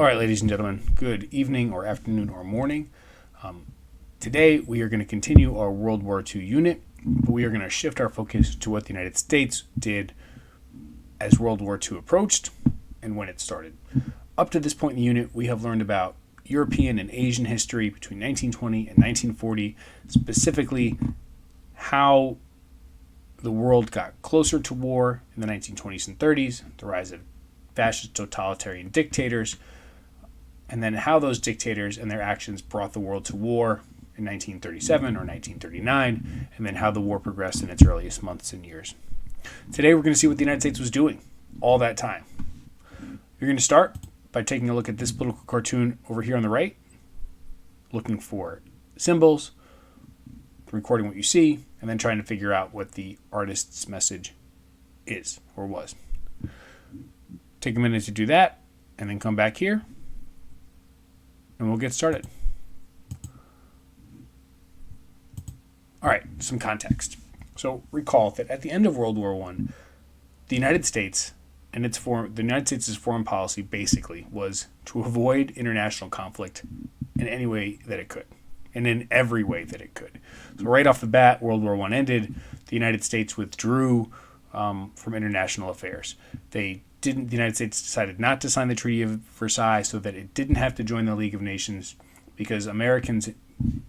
All right, ladies and gentlemen, good evening or afternoon or morning. Today, we are going to continue our World War II unit, but we are going to shift our focus to what the United States did as World War II approached and when it started. Up to this point in the unit, we have learned about European and Asian history between 1920 and 1940, specifically how the world got closer to war in the 1920s and 30s, the rise of fascist totalitarian dictators, and then how those dictators and their actions brought the world to war in 1937 or 1939, and then how the war progressed in its earliest months and years. Today we're going to see what the United States was doing all that time. You're going to start by taking a look at this political cartoon over here on the right, looking for symbols, recording what you see, and then trying to figure out what the artist's message is or was. Take a minute to do that, and then come back here, and we'll get started. All right, some context. So recall that at the end of World War I, the United States and the United States' foreign policy basically was to avoid international conflict in any way that it could, and in every way that it could. So right off the bat, World War I ended. The United States withdrew from international affairs. The United States decided not to sign the Treaty of Versailles so that it didn't have to join the League of Nations, because Americans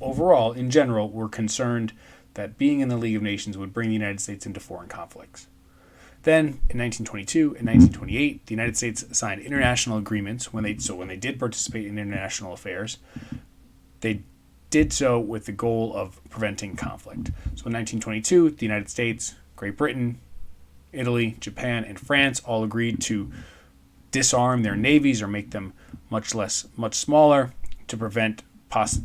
overall, in general, were concerned that being in the League of Nations would bring the United States into foreign conflicts. Then, in 1922 and 1928, the United States signed international agreements. When they did participate in international affairs, they did so with the goal of preventing conflict. So in 1922, the United States, Great Britain, Italy, Japan, and France all agreed to disarm their navies or make them much smaller to prevent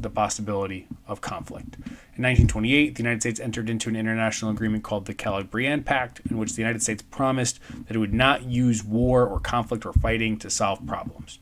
the possibility of conflict. In 1928, the United States entered into an international agreement called the Calabrian Pact, in which the United States promised that it would not use war or conflict or fighting to solve problems.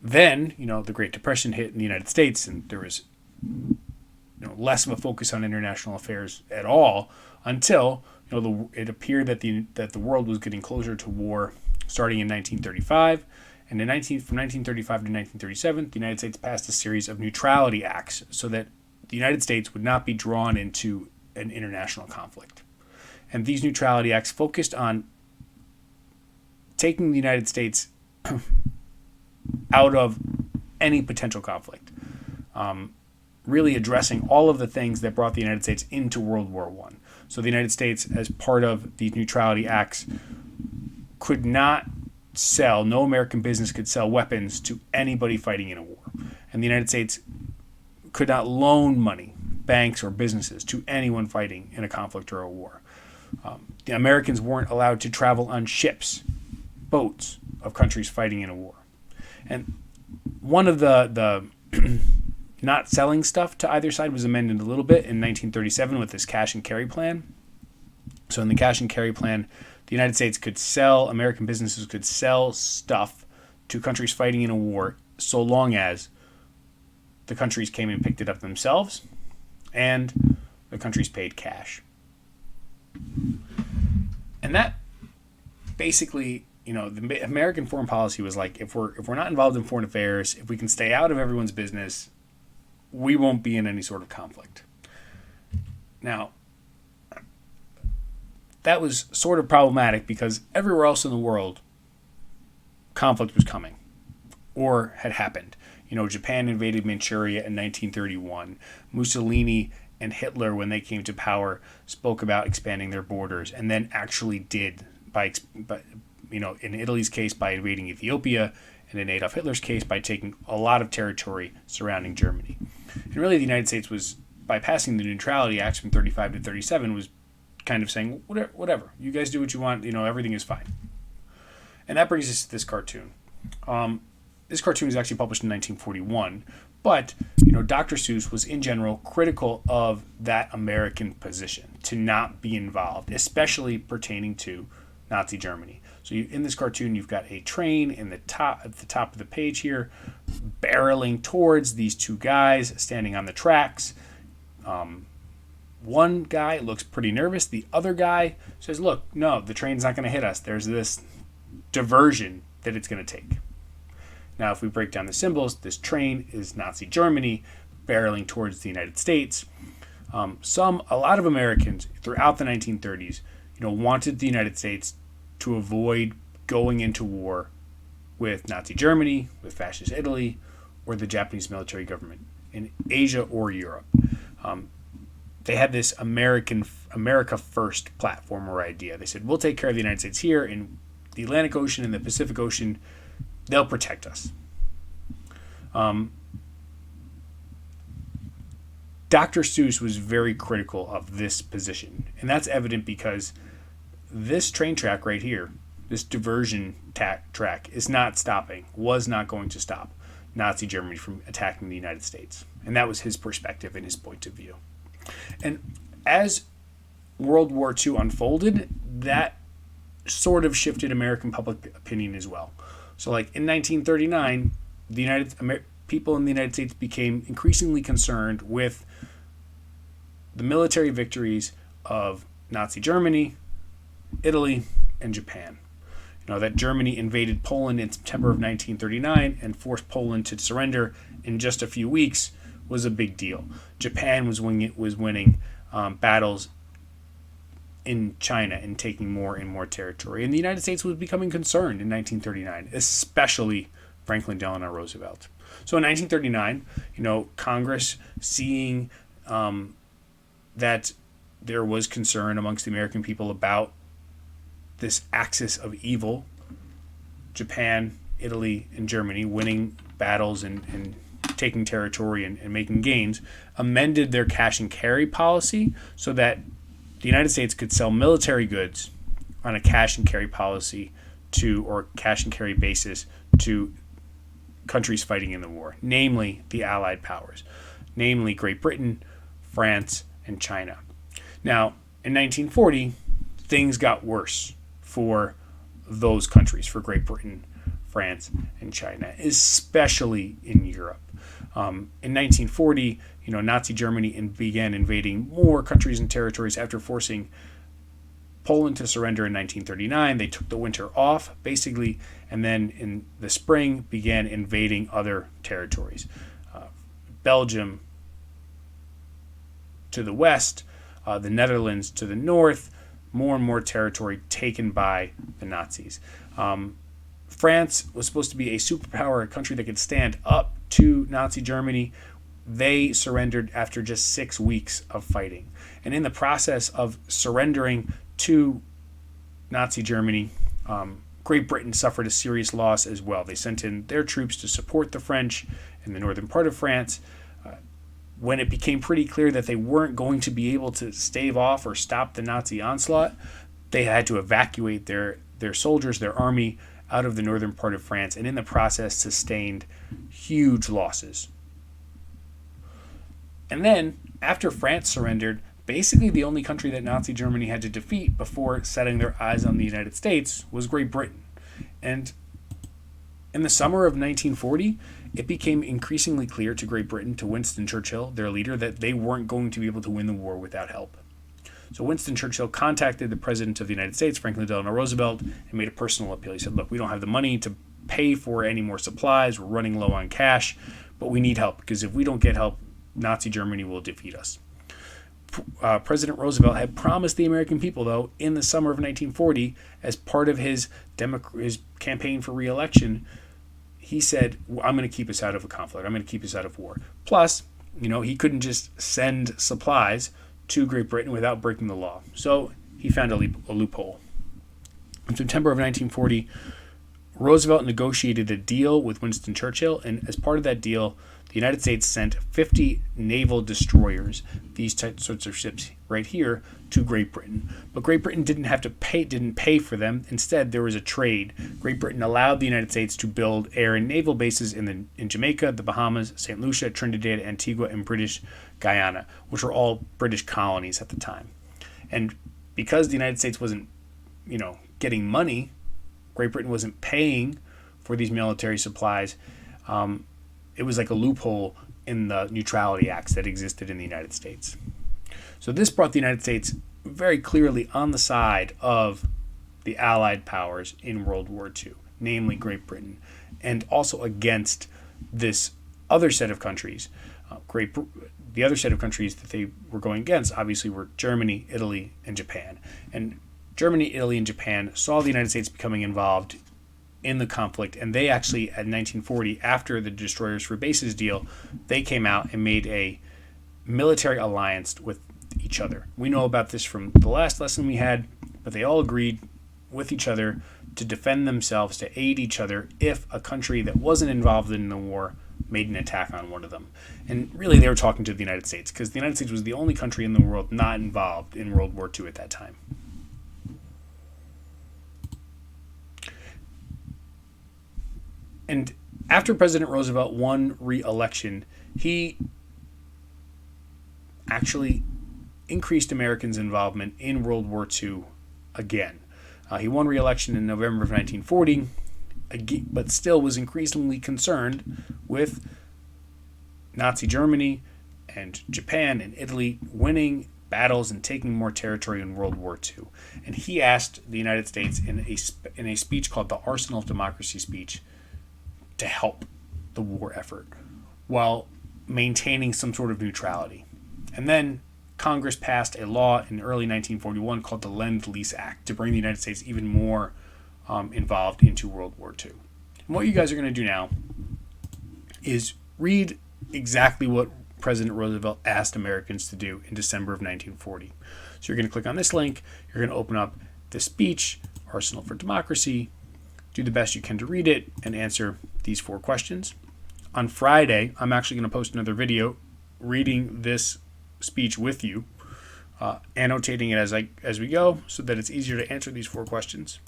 Then, the Great Depression hit in the United States, and there was less of a focus on international affairs at all until it appeared that the world was getting closer to war starting in 1935. And from 1935 to 1937, the United States passed a series of neutrality acts so that the United States would not be drawn into an international conflict. And these neutrality acts focused on taking the United States out of any potential conflict, really addressing all of the things that brought the United States into World War I. So the United States, as part of these neutrality acts, could not sell, no American business could sell weapons to anybody fighting in a war. And the United States could not loan money, banks or businesses, to anyone fighting in a conflict or a war. The Americans weren't allowed to travel on ships, boats of countries fighting in a war. And one of the not selling stuff to either side was amended a little bit in 1937 with this cash and carry plan. So in the cash and carry plan, the United States American businesses could sell stuff to countries fighting in a war so long as the countries came and picked it up themselves and the countries paid cash. And that basically, the American foreign policy was like, if we're not involved in foreign affairs, if we can stay out of everyone's business, we won't be in any sort of conflict. Now, that was sort of problematic because everywhere else in the world, conflict was coming or had happened. Japan invaded Manchuria in 1931. Mussolini and Hitler, when they came to power, spoke about expanding their borders, and then actually did in Italy's case by invading Ethiopia, and in Adolf Hitler's case by taking a lot of territory surrounding Germany. And really, the United States was, by passing the Neutrality Acts from 35 to 37, was kind of saying, whatever, you guys do what you want, everything is fine. And that brings us to this cartoon. This cartoon was actually published in 1941, but Dr. Seuss was in general critical of that American position to not be involved, especially pertaining to Nazi Germany. So in this cartoon, you've got a train at the top of the page here, barreling towards these two guys standing on the tracks. One guy looks pretty nervous. The other guy says, look, no, the train's not going to hit us. There's this diversion that it's going to take. Now, if we break down the symbols, this train is Nazi Germany barreling towards the United States. A lot of Americans throughout the 1930s, wanted the United States to avoid going into war with Nazi Germany, with fascist Italy, or the Japanese military government in Asia or Europe. They had this America First platform or idea. They said, we'll take care of the United States here in the Atlantic Ocean and the Pacific Ocean. They'll protect us. Dr. Seuss was very critical of this position, and that's evident because this train track right here, this diversion track, is not stopping, was not going to stop Nazi Germany from attacking the United States. And that was his perspective and his point of view. And as World War II unfolded, that sort of shifted American public opinion as well. So like in 1939, people in the United States became increasingly concerned with the military victories of Nazi Germany, Italy, and Japan. That Germany invaded Poland in September of 1939 and forced Poland to surrender in just a few weeks was a big deal. Japan was winning battles in China and taking more and more territory. And the United States was becoming concerned in 1939, especially Franklin Delano Roosevelt. So in 1939, Congress, seeing that there was concern amongst the American people about this axis of evil, Japan, Italy, and Germany winning battles and taking territory and making gains, amended their cash and carry policy so that the United States could sell military goods on a cash and carry policy or cash and carry basis to countries fighting in the war, namely the Allied powers, namely Great Britain, France, and China. Now, in 1940, things got worse for those countries, for Great Britain, France, and China, especially in Europe. In 1940, Nazi Germany began invading more countries and territories after forcing Poland to surrender in 1939. They took the winter off, basically, and then in the spring began invading other territories. Belgium to the west, the Netherlands to the north, more and more territory taken by the Nazis. France was supposed to be a superpower, a country that could stand up to Nazi Germany. They surrendered after just 6 weeks of fighting. And in the process of surrendering to Nazi Germany, Great Britain suffered a serious loss as well. They sent in their troops to support the French in the northern part of France. When it became pretty clear that they weren't going to be able to stave off or stop the Nazi onslaught, they had to evacuate their soldiers, their army, out of the northern part of France, and in the process sustained huge losses. And then, after France surrendered, basically the only country that Nazi Germany had to defeat before setting their eyes on the United States was Great Britain. And in the summer of 1940, it became increasingly clear to Great Britain, to Winston Churchill, their leader, that they weren't going to be able to win the war without help. So Winston Churchill contacted the President of the United States, Franklin Delano Roosevelt, and made a personal appeal. He said, look, we don't have the money to pay for any more supplies. We're running low on cash, but we need help, because if we don't get help, Nazi Germany will defeat us. President Roosevelt had promised the American people, though, in the summer of 1940, as part of his campaign for re-election, he said, I'm going to keep us out of a conflict. I'm going to keep us out of war. Plus, he couldn't just send supplies to Great Britain without breaking the law. So he found a loophole. In September of 1940, Roosevelt negotiated a deal with Winston Churchill, and as part of that deal, the United States sent 50 naval destroyers, these sorts of ships right here, to Great Britain. But Great Britain didn't pay for them. Instead, there was a trade. Great Britain allowed the United States to build air and naval bases in Jamaica, the Bahamas, St. Lucia, Trinidad, Antigua, and British Guyana, which were all British colonies at the time. And because the United States wasn't, getting money, Great Britain wasn't paying for these military supplies, it was like a loophole in the neutrality acts that existed in the United States. So this brought the United States very clearly on the side of the Allied powers in World War II, namely Great Britain. and also against this other set of countries. The other set of countries that they were going against obviously were Germany, Italy, and Japan. And Germany, Italy, and Japan saw the United States becoming involved in the conflict, and they actually, in 1940, after the Destroyers for Bases deal, they came out and made a military alliance with each other. We know about this from the last lesson we had, but they all agreed with each other to defend themselves, to aid each other if a country that wasn't involved in the war made an attack on one of them. And really they were talking to the United States, because the United States was the only country in the world not involved in World War II at that time. And after President Roosevelt won re-election, he actually increased Americans' involvement in World War II again. He won re-election in November of 1940, but still was increasingly concerned with Nazi Germany and Japan and Italy winning battles and taking more territory in World War II. And he asked the United States in a speech called the Arsenal of Democracy speech to help the war effort while maintaining some sort of neutrality. And then Congress passed a law in early 1941 called the Lend-Lease Act to bring the United States even more involved into World War II. And what you guys are going to do now is read exactly what President Roosevelt asked Americans to do in December of 1940. So you're going to click on this link, you're going to open up the speech, Arsenal for Democracy, do the best you can to read it, and answer these 4 questions. On Friday, I'm actually going to post another video reading this speech with you, annotating it as we go so that it's easier to answer these 4 questions.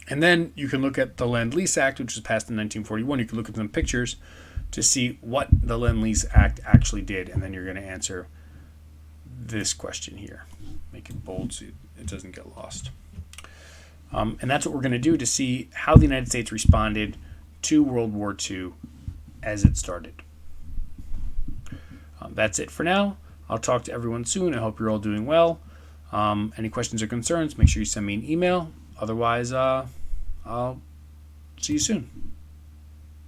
And then you can look at the Lend-Lease Act, which was passed in 1941. You can look at some pictures to see what the Lend-Lease Act actually did, and then you're going to answer this question here. Make it bold so it doesn't get lost. And that's what we're going to do to see how the United States responded to World War II as it started. That's it for now. I'll talk to everyone soon. I hope you're all doing well. Any questions or concerns, make sure you send me an email. Otherwise, I'll see you soon.